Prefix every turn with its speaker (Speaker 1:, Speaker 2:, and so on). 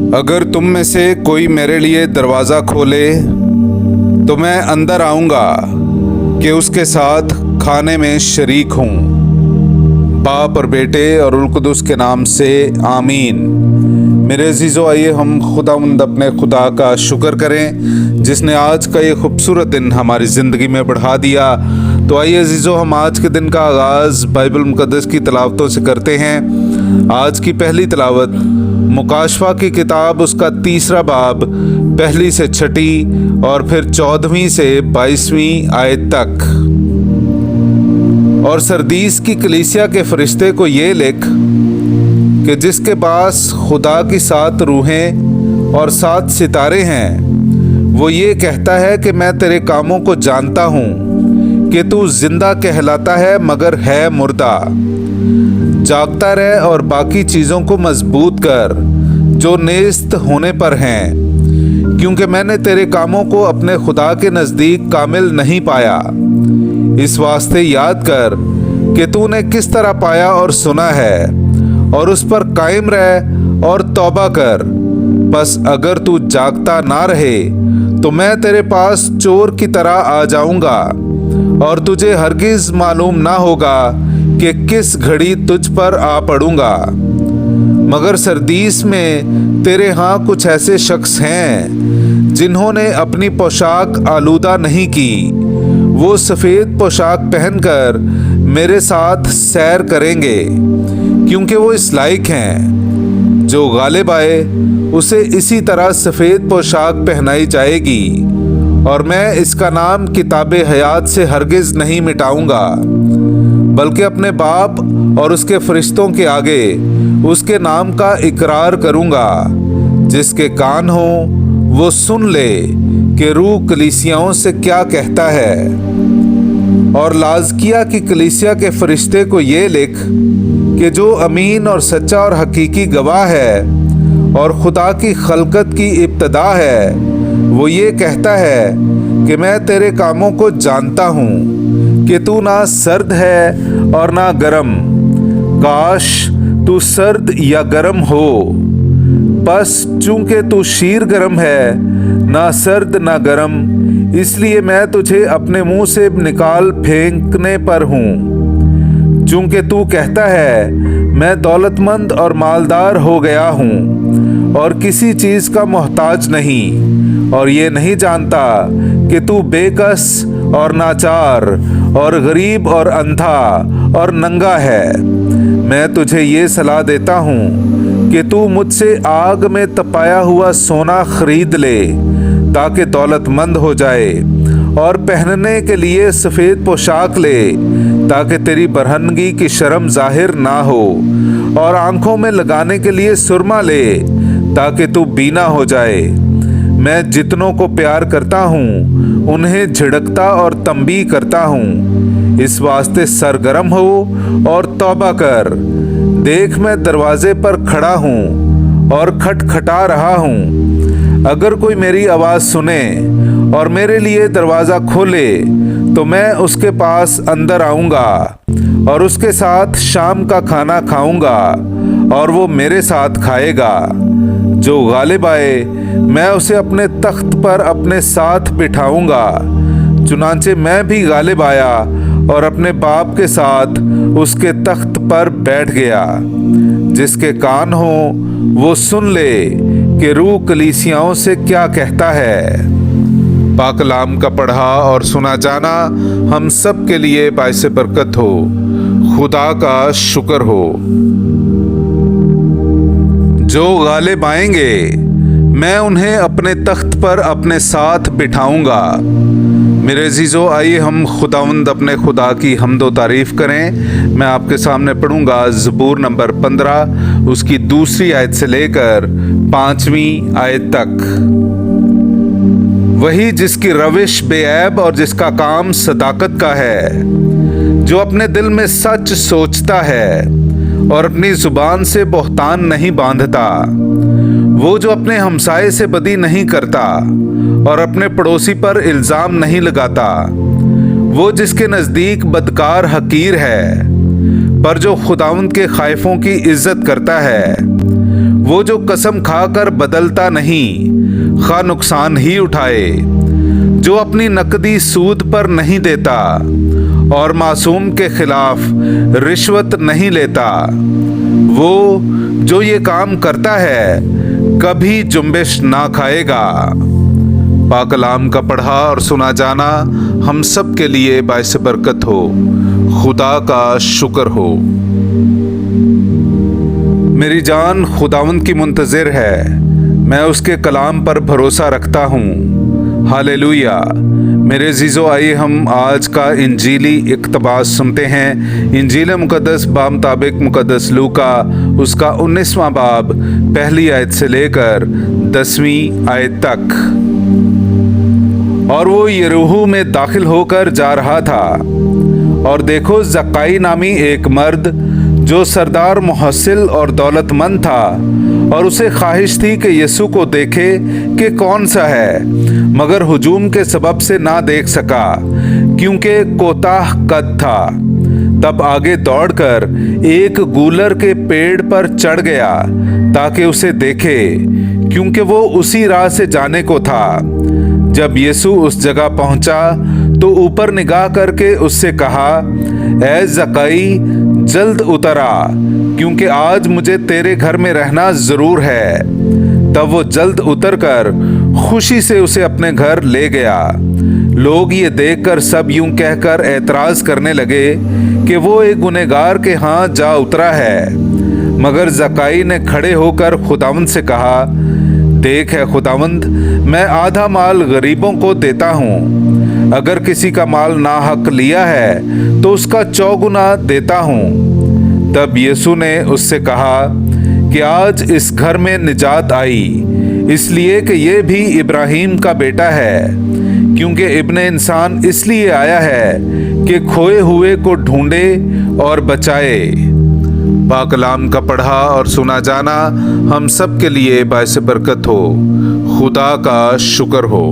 Speaker 1: अगर तुम में से कोई मेरे लिए दरवाज़ा खोले तो मैं अंदर आऊँगा कि उसके साथ खाने में शरीक हूँ। बाप और बेटे और रुल कुदुस के नाम से आमीन। मेरे अजीज़ों, आइए हम खुदावंद अपने खुदा का शुक्र करें जिसने आज का ये खूबसूरत दिन हमारी ज़िंदगी में बढ़ा दिया। तो आइए अजीज़ों, हम आज के दिन का आगाज़ बाइबल मुक़द्दस की तिलावतों से करते हैं। आज की पहली तिलावत मुकाशवा की किताब, उसका 3 बाब 1 से 6 और फिर 14 से 22 आयत तक। और सरदीस की कलीसिया के फरिश्ते को ये लिख कि जिसके पास खुदा की 7 रूहें और 7 सितारे हैं, वो ये कहता है कि मैं तेरे कामों को जानता हूँ कि तू जिंदा कहलाता है मगर है मुर्दा। जागता रह और बाकी चीज़ों को मजबूत कर जो नेस्त होने पर हैं, क्योंकि मैंने तेरे कामों को अपने खुदा के नज़दीक कामिल नहीं पाया। इस वास्ते याद कर कि तूने किस तरह पाया और सुना है, और उस पर कायम रह और तौबा कर। बस अगर तू जागता ना रहे तो मैं तेरे पास चोर की तरह आ जाऊंगा और तुझे हरगिज मालूम ना होगा कि किस घड़ी तुझ पर आ पड़ूंगा। मगर सरदीस में तेरे यहाँ कुछ ऐसे शख्स हैं जिन्होंने अपनी पोशाक आलूदा नहीं की। वो सफ़ेद पोशाक पहनकर मेरे साथ सैर करेंगे, क्योंकि वो इस लायक हैं। जो गालिब आए उसे इसी तरह सफ़ेद पोशाक पहनाई जाएगी, और मैं इसका नाम किताबे हयात से हरगिज नहीं मिटाऊंगा, बल्कि अपने बाप और उसके फरिश्तों के आगे उसके नाम का इकरार करूंगा। जिसके कान हो वो सुन ले कि रूह कलीसियाओं से क्या कहता है। और लाज़किया की कलीसिया के फरिश्ते को ये लिख कि जो अमीन और सच्चा और हकीकी गवाह है और खुदा की खलकत की इब्तदा है, वो ये कहता है कि मैं तेरे कामों को जानता हूँ कि तू ना सर्द है और ना गरम। काश तू सर्द या गरम हो, बस चूंकि तू शीर गरम है, ना सर्द ना गरम, इसलिए मैं तुझे अपने मुंह से निकाल फेंकने पर हूँ। चूंकि तू कहता है मैं दौलतमंद और मालदार हो गया हूँ और किसी चीज़ का मोहताज नहीं, और ये नहीं जानता कि तू बेकस और नाचार और गरीब और अंधा और नंगा है। मैं तुझे ये सलाह देता हूँ कि तू मुझसे आग में तपाया हुआ सोना खरीद ले, ताकि दौलतमंद हो जाए, और पहनने के लिए सफ़ेद पोशाक ले, ताकि तेरी बरहनगी की शर्म जाहिर ना हो, और आंखों में लगाने के लिए सुरमा ले, ताकि तू बीना हो जाए। मैं जितनों को प्यार करता हूँ उन्हें झिड़कता और तंबी करता हूँ। इस वास्ते सरगर्म हो और तौबा कर। देख, मैं दरवाजे पर खड़ा हूँ और खटखटा रहा हूँ। अगर कोई मेरी आवाज़ सुने और मेरे लिए दरवाज़ा खोले तो मैं उसके पास अंदर आऊँगा और उसके साथ शाम का खाना खाऊँगा और वो मेरे साथ खाएगा। जो गालिब आए मैं उसे अपने तख्त पर अपने साथ बिठाऊंगा। चुनांचे मैं भी गालिब आया और अपने बाप के साथ उसके तख्त पर बैठ गया। जिसके कान हो वो सुन ले कि रूह कलीसियाओं से क्या कहता है। पाक कलाम का पढ़ा और सुना जाना हम सब के लिए बाइस बरकत हो। खुदा का शुक्र हो। जो गालिब आएंगे मैं उन्हें अपने तख्त पर अपने साथ बिठाऊंगा। मेरे अजीज़ों, आइए हम खुदावंद अपने खुदा की हम्दो तारीफ़ करें। मैं आपके सामने पढ़ूंगा ज़बूर नंबर 15, उसकी 2 आयत से लेकर 5वीं आयत तक। वही जिसकी रविश बेऐब और जिसका काम सदाकत का है, जो अपने दिल में सच सोचता है और अपनी जुबान से बोहतान नहीं बांधता। वो जो अपने हमसाये से बदी नहीं करता और अपने पड़ोसी पर इल्ज़ाम नहीं लगाता। वो जिसके नज़दीक बदकार हकीर है, पर जो खुदावंद के खाइफों की इज्जत करता है। वो जो कसम खाकर बदलता नहीं, खा नुकसान ही उठाए, जो अपनी नकदी सूद पर नहीं देता और मासूम के खिलाफ रिश्वत नहीं लेता, वो जो ये काम करता है कभी जुम्बिश ना खाएगा। पाक कलाम का पढ़ा और सुना जाना हम सब के लिए बाइस बरकत हो। खुदा का शुक्र हो। मेरी जान खुदावंद की मुंतज़िर है, मैं उसके कलाम पर भरोसा रखता हूँ। हालेलुया। मेरे अज़ीज़ो, आइए हम आज का इंजीली इक़्तिबास सुनते हैं। इंजील मुक़द्दस बामुताबिक मुक़द्दस लूका उसका 19वां बाब पहली आयत से लेकर 10वीं आयत तक। और वो यरीहो में दाखिल होकर जा रहा था, और देखो ज़क्काई नामी एक मर्द जो सरदार मुहस्सिल और दौलतमंद था, और उसे ख्वाहिश थी कि यीशु को देखे कि कौन सा है, मगर हुजूम के सबब से ना देख सका क्योंकि कोताह कद था। तब आगे दौड़कर एक गूलर के पेड़ पर चढ़ गया ताकि उसे देखे, क्योंकि वो उसी राह से जाने को था। जब यीशु उस जगह पहुंचा तो ऊपर निगाह करके उससे कहा, ऐ ज़क्काई, जल्द उतर आ, क्योंकि आज मुझे तेरे घर में रहना जरूर है। तब वो जल्द उतरकर खुशी से उसे अपने घर ले गया। लोग ये देखकर सब यूं कहकर एतराज करने लगे कि वो एक गुनहगार के यहाँ जा उतरा है। मगर ज़क्काई ने खड़े होकर खुदावंद से कहा, देख है खुदावंद, मैं आधा माल गरीबों को देता हूँ। अगर किसी का माल नाहक लिया है तो उसका 4 गुना देता हूँ। तब यीशु ने उससे कहा कि आज इस घर में निजात आई, इसलिए कि ये भी इब्राहीम का बेटा है, क्योंकि इब्ने इंसान इसलिए आया है कि खोए हुए को ढूंढे और बचाए। पाक कलाम का पढ़ा और सुना जाना हम सब के लिए बाइस बरकत हो। खुदा का शुक्र हो।